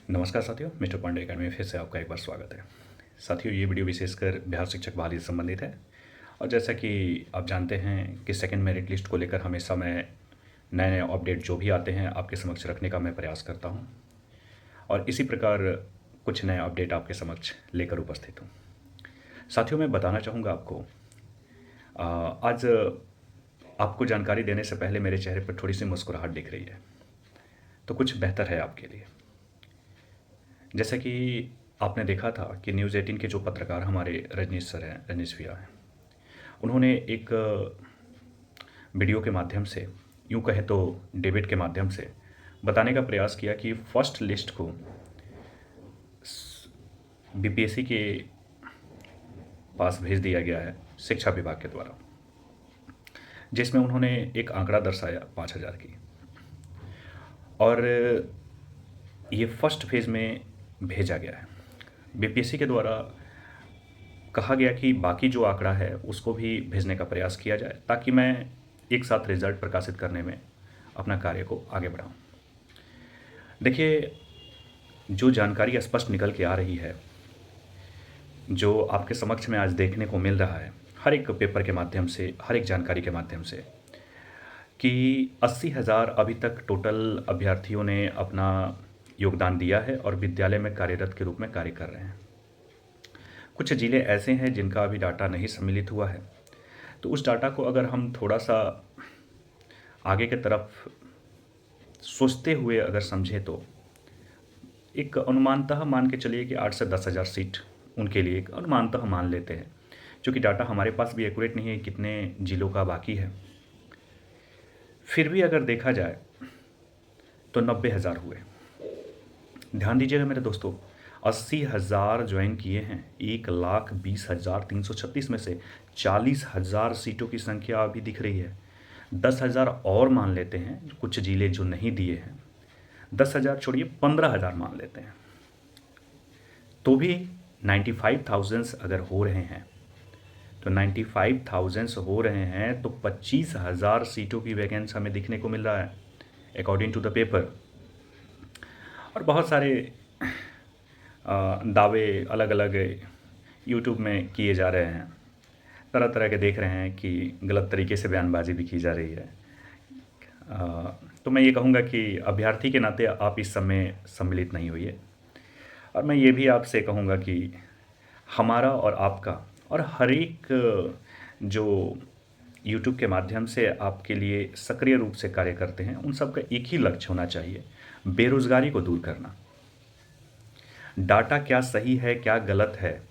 नमस्कार साथियों, mister Pandey academy में फिर से आपका एक बार स्वागत है। साथियों, ये वीडियो विशेषकर बिहार शिक्षक बहाली से संबंधित है। और जैसा कि आप जानते हैं कि सेकंड मेरिट लिस्ट को लेकर हमेशा मैं नए नए अपडेट जो भी आते हैं आपके समक्ष रखने का मैं प्रयास करता हूं, और इसी प्रकार कुछ नए अपडेट आपके समक्ष लेकर उपस्थित हूं। साथियों, मैं बताना चाहूँगा आपको, आज आपको जानकारी देने से पहले मेरे चेहरे पर थोड़ी सी मुस्कुराहट दिख रही है, तो कुछ बेहतर है आपके लिए। जैसा कि आपने देखा था कि न्यूज़ 18 के जो पत्रकार हमारे रजनीश सर हैं, रजनीश भैया हैं, उन्होंने एक वीडियो के माध्यम से, यूँ कहे तो डिबेट के माध्यम से बताने का प्रयास किया कि फर्स्ट लिस्ट को बीपीएससी के पास भेज दिया गया है शिक्षा विभाग के द्वारा, जिसमें उन्होंने एक आंकड़ा दर्शाया 5,000 की, और ये फर्स्ट फेज़ में भेजा गया है। बीपीएससी के द्वारा कहा गया कि बाकी जो आंकड़ा है उसको भी भेजने का प्रयास किया जाए, ताकि मैं एक साथ रिजल्ट प्रकाशित करने में अपना कार्य को आगे बढ़ाऊं। देखिए, जो जानकारी स्पष्ट निकल के आ रही है, जो आपके समक्ष में आज देखने को मिल रहा है हर एक पेपर के माध्यम से, हर एक जानकारी के माध्यम से, कि 80,000 अभी तक टोटल अभ्यर्थियों ने अपना योगदान दिया है और विद्यालय में कार्यरत के रूप में कार्य कर रहे हैं। कुछ ज़िले ऐसे हैं जिनका अभी डाटा नहीं सम्मिलित हुआ है, तो उस डाटा को अगर हम थोड़ा सा आगे की तरफ सोचते हुए अगर समझें, तो एक अनुमानतः मान के चलिए कि 8 से 10,000 सीट उनके लिए एक अनुमानतः मान लेते हैं, क्योंकि डाटा हमारे पास भी एक्यूरेट नहीं है कितने जिलों का बाकी है। फिर भी अगर देखा जाए तो 90,000 हुए। ध्यान दीजिएगा मेरे दोस्तों, 80,000 ज्वाइन किए हैं, 1,20,336 में से 40,000 सीटों की संख्या अभी दिख रही है। 10,000 और मान लेते हैं, कुछ जिले जो नहीं दिए हैं, 10,000 छोड़िए 15,000 मान लेते हैं, तो भी 95,000 अगर हो रहे हैं, तो 95,000 हो रहे हैं तो 25,000 सीटों की वैकेंसी हमें दिखने को मिल रहा है अकॉर्डिंग टू द पेपर। और बहुत सारे दावे अलग अलग यूट्यूब में किए जा रहे हैं, तरह तरह के देख रहे हैं कि गलत तरीके से बयानबाजी भी की जा रही है। तो मैं ये कहूँगा कि अभ्यर्थी के नाते आप इस समय सम्मिलित नहीं होइए, और मैं ये भी आपसे कहूँगा कि हमारा और आपका और हर एक जो यूट्यूब के माध्यम से आपके लिए सक्रिय रूप से कार्य करते हैं, उन सब का एक ही लक्ष्य होना चाहिए, बेरोज़गारी को दूर करना। डाटा क्या सही है क्या गलत है,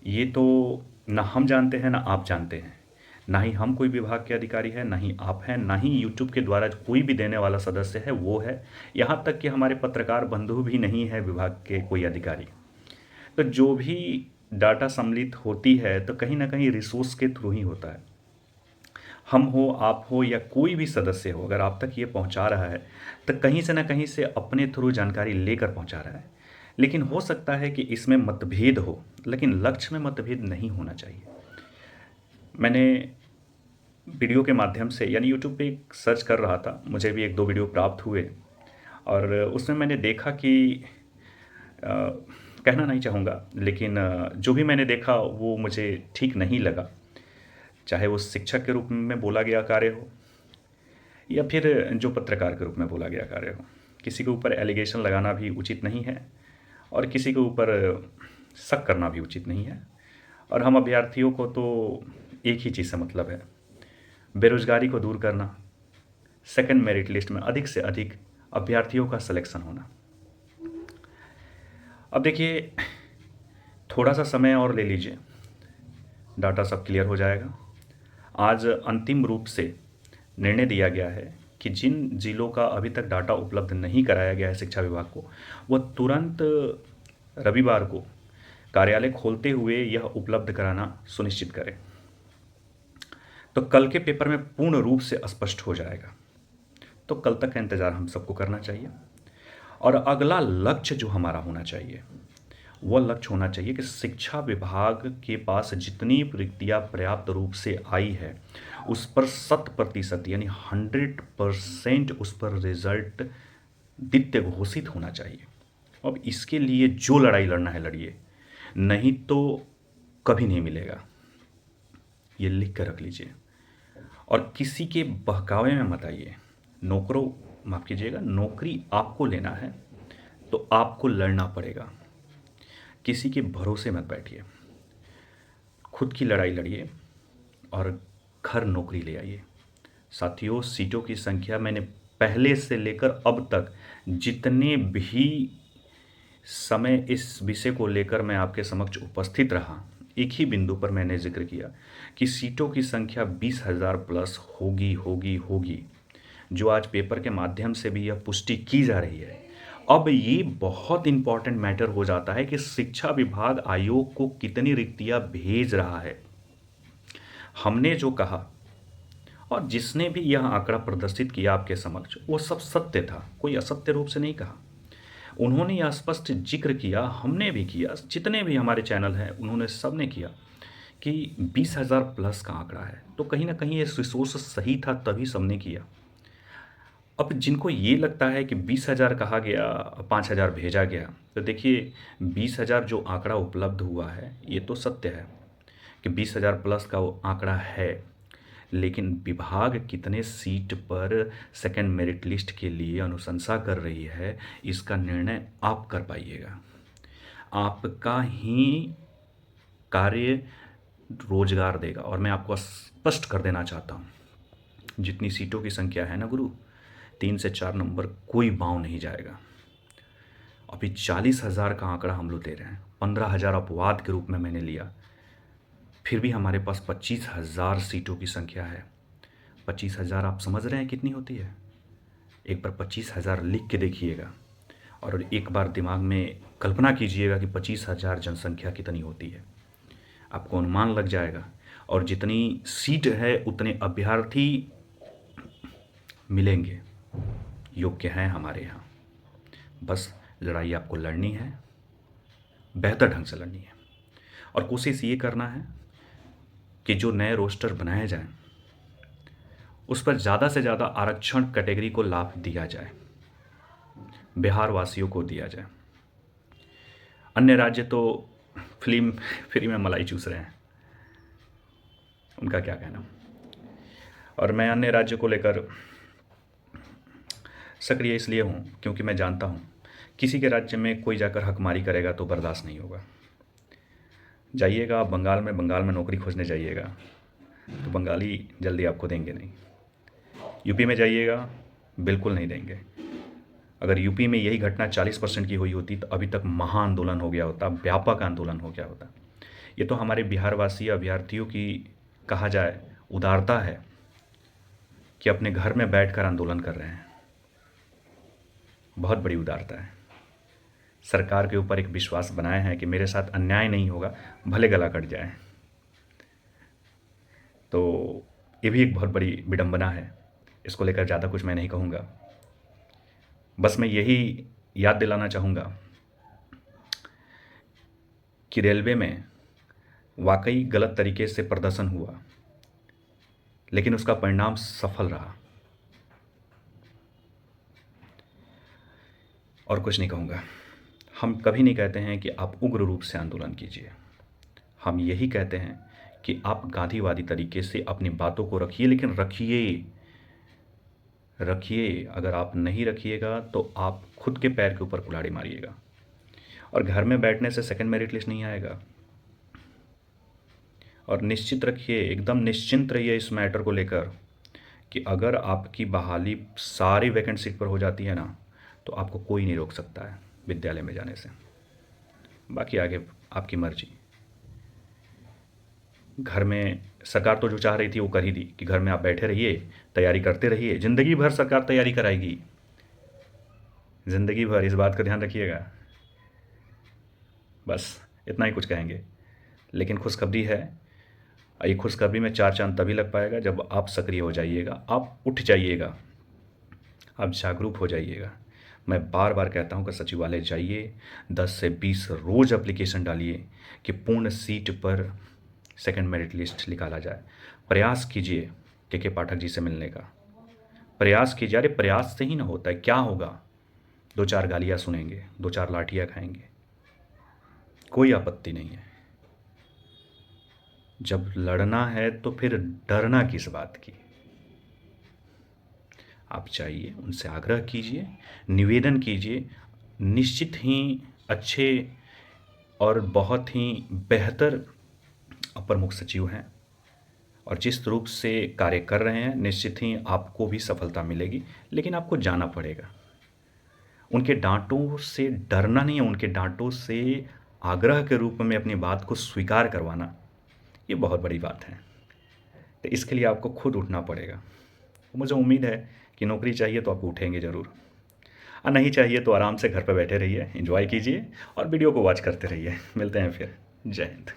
ये तो ना हम जानते हैं ना आप जानते हैं, ना ही हम कोई विभाग के अधिकारी हैं, ना ही आप हैं, ना ही यूट्यूब के द्वारा कोई भी देने वाला सदस्य है वो है, यहाँ तक कि हमारे पत्रकार बंधु भी नहीं है विभाग के कोई अधिकारी। तो जो भी डाटा सम्मिलित होती है तो कहीं ना कहीं रिसोर्स के थ्रू ही होता है। हम हो, आप हो, या कोई भी सदस्य हो, अगर आप तक ये पहुंचा रहा है तो कहीं से ना कहीं से अपने थ्रू जानकारी लेकर पहुंचा रहा है। लेकिन हो सकता है कि इसमें मतभेद हो, लेकिन लक्ष्य में मतभेद नहीं होना चाहिए। मैंने वीडियो के माध्यम से, यानी यूट्यूब पे एक सर्च कर रहा था, मुझे भी एक दो वीडियो प्राप्त हुए, और उसमें मैंने देखा कि कहना नहीं चाहूँगा, लेकिन जो भी मैंने देखा वो मुझे ठीक नहीं लगा। चाहे वो शिक्षक के रूप में बोला गया कार्य हो, या फिर जो पत्रकार के रूप में बोला गया कार्य हो, किसी के ऊपर एलिगेशन लगाना भी उचित नहीं है, और किसी के ऊपर शक करना भी उचित नहीं है। और हम अभ्यर्थियों को तो एक ही चीज़ से मतलब है, बेरोज़गारी को दूर करना, सेकंड मेरिट लिस्ट में अधिक से अधिक अभ्यर्थियों का सिलेक्शन होना। अब देखिए, थोड़ा सा समय और ले लीजिए, डाटा सब क्लियर हो जाएगा। आज अंतिम रूप से निर्णय दिया गया है कि जिन जिलों का अभी तक डाटा उपलब्ध नहीं कराया गया है शिक्षा विभाग को, वह तुरंत रविवार को कार्यालय खोलते हुए यह उपलब्ध कराना सुनिश्चित करें। तो कल के पेपर में पूर्ण रूप से स्पष्ट हो जाएगा। तो कल तक का इंतज़ार हम सबको करना चाहिए, और अगला लक्ष्य जो हमारा होना चाहिए वह लक्ष्य होना चाहिए कि शिक्षा विभाग के पास जितनी रिक्तियाँ पर्याप्त रूप से आई है उस पर 100% यानी 100% उस पर रिजल्ट द्वितीय घोषित होना चाहिए। अब इसके लिए जो लड़ाई लड़ना है लड़िए, नहीं तो कभी नहीं मिलेगा। ये लिख कर रख लीजिए और किसी के बहकावे में मत आइए। नौकरों, माफ़ कीजिएगा, नौकरी आपको लेना है तो आपको लड़ना पड़ेगा। किसी के भरोसे मत बैठिए, खुद की लड़ाई लड़िए और घर नौकरी ले आइए। साथियों, सीटों की संख्या मैंने पहले से लेकर अब तक जितने भी समय इस विषय को लेकर मैं आपके समक्ष उपस्थित रहा, एक ही बिंदु पर मैंने जिक्र किया कि सीटों की संख्या 20,000 प्लस होगी होगी होगी, जो आज पेपर के माध्यम से भी यह पुष्टि की जा रही है। अब ये बहुत इंपॉर्टेंट मैटर हो जाता है कि शिक्षा विभाग आयोग को कितनी रिक्तियां भेज रहा है। हमने जो कहा और जिसने भी यह आंकड़ा प्रदर्शित किया आपके समक्ष, वो सब सत्य था, कोई असत्य रूप से नहीं कहा। उन्होंने यह स्पष्ट जिक्र किया, हमने भी किया, जितने भी हमारे चैनल हैं उन्होंने सब ने किया कि 20,000 प्लस का आंकड़ा है। तो कहीं ना कहीं ये रिसोर्स सही था, तभी सबने किया। अब जिनको ये लगता है कि 20,000 कहा गया, 5,000 भेजा गया, तो देखिए 20,000 जो आंकड़ा उपलब्ध हुआ है ये तो सत्य है कि 20,000 प्लस का वो आंकड़ा है, लेकिन विभाग कितने सीट पर सेकंड मेरिट लिस्ट के लिए अनुशंसा कर रही है, इसका निर्णय आप कर पाइएगा। आपका ही कार्य रोजगार देगा। और मैं आपको स्पष्ट कर देना चाहता हूँ, जितनी सीटों की संख्या है ना गुरु, 3 से 4 नंबर कोई बाँव नहीं जाएगा। अभी 40,000 का आंकड़ा हम लोग दे रहे हैं, 15,000 अपवाद के रूप में मैंने लिया, फिर भी हमारे पास 25,000 सीटों की संख्या है। 25,000 आप समझ रहे हैं कितनी होती है? एक बार 25,000 लिख के देखिएगा और एक बार दिमाग में कल्पना कीजिएगा कि 25,000 जनसंख्या कितनी होती है। आपको अनुमान लग जाएगा। और जितनी सीट है उतने अभ्यर्थी मिलेंगे, योग्य हैं हमारे यहाँ। बस लड़ाई आपको लड़नी है, बेहतर ढंग से लड़नी है। और कोशिश ये करना है कि जो नए रोस्टर बनाए जाएं उस पर ज़्यादा से ज़्यादा आरक्षण कैटेगरी को लाभ दिया जाए, बिहार वासियों को दिया जाए। अन्य राज्य तो फिल्म फ्री में मलाई चूस रहे हैं, उनका क्या कहना। और मैं अन्य राज्य को लेकर सक्रिय इसलिए हूँ क्योंकि मैं जानता हूँ किसी के राज्य में कोई जाकर हकमारी करेगा तो बर्दाश्त नहीं होगा। जाइएगा आप बंगाल में नौकरी खोजने जाइएगा तो बंगाली जल्दी आपको देंगे नहीं। यूपी में जाइएगा, बिल्कुल नहीं देंगे। अगर यूपी में यही घटना 40% की हुई होती तो अभी तक महा आंदोलन हो गया होता, व्यापक आंदोलन हो गया होता। ये तो हमारे बिहारवासी अभ्यर्थियों की, कहा जाए, उदारता है कि अपने घर में बैठकर आंदोलन कर रहे हैं। बहुत बड़ी उदारता है। सरकार के ऊपर एक विश्वास बनाए हैं कि मेरे साथ अन्याय नहीं होगा, भले गला कट जाए। तो ये भी एक बहुत बड़ी विडंबना है। इसको लेकर ज़्यादा कुछ मैं नहीं कहूँगा, बस मैं यही याद दिलाना चाहूँगा कि रेलवे में वाकई गलत तरीके से प्रदर्शन हुआ, लेकिन उसका परिणाम सफल रहा। और कुछ नहीं कहूँगा। हम कभी नहीं कहते हैं कि आप उग्र रूप से आंदोलन कीजिए, हम यही कहते हैं कि आप गांधीवादी तरीके से अपनी बातों को रखिए, लेकिन रखिए। अगर आप नहीं रखिएगा तो आप खुद के पैर के ऊपर कुल्हाड़ी मारिएगा। और घर में बैठने से सेकंड मेरिट लिस्ट नहीं आएगा। और निश्चित रखिए, एकदम निश्चिंत रहिए इस मैटर को लेकर कि अगर आपकी बहाली सारी वैकेंट सीट पर हो जाती है ना, तो आपको कोई नहीं रोक सकता है विद्यालय में जाने से। बाकी आगे आपकी मर्जी। घर में सरकार तो जो चाह रही थी वो कर ही दी कि घर में आप बैठे रहिए, तैयारी करते रहिए। ज़िंदगी भर सरकार तैयारी कराएगी, ज़िंदगी भर, इस बात का ध्यान रखिएगा। बस इतना ही कुछ कहेंगे। लेकिन खुशखबरी है, ये खुशखबरी में 4 चांद तभी लग पाएगा जब आप सक्रिय हो जाइएगा, आप उठ जाइएगा, आप जागरूक हो जाइएगा। मैं बार बार कहता हूं कि सचिवालय जाइए, 10 से 20 रोज़ एप्लीकेशन डालिए कि पूर्ण सीट पर सेकंड मेरिट लिस्ट निकाला जाए। प्रयास कीजिए के पाठक जी से मिलने का, प्रयास कीजिए। अरे प्रयास से ही ना होता है, क्या होगा? दो चार गालियाँ सुनेंगे, दो चार लाठियाँ खाएंगे, कोई आपत्ति नहीं है। जब लड़ना है तो फिर डरना किस बात की। आप चाहिए, उनसे आग्रह कीजिए, निवेदन कीजिए, निश्चित ही अच्छे और बहुत ही बेहतर अपर मुख्य सचिव हैं और जिस रूप से कार्य कर रहे हैं निश्चित ही आपको भी सफलता मिलेगी। लेकिन आपको जाना पड़ेगा। उनके डांटों से डरना नहीं है, उनके डांटों से आग्रह के रूप में अपनी बात को स्वीकार करवाना, ये बहुत बड़ी बात है। तो इसके लिए आपको खुद उठना पड़ेगा। मुझे उम्मीद है कि नौकरी चाहिए तो आप उठेंगे ज़रूर, और नहीं चाहिए तो आराम से घर पर बैठे रहिए, एंजॉय कीजिए और वीडियो को वॉच करते रहिए। मिलते हैं फिर। जय हिंद।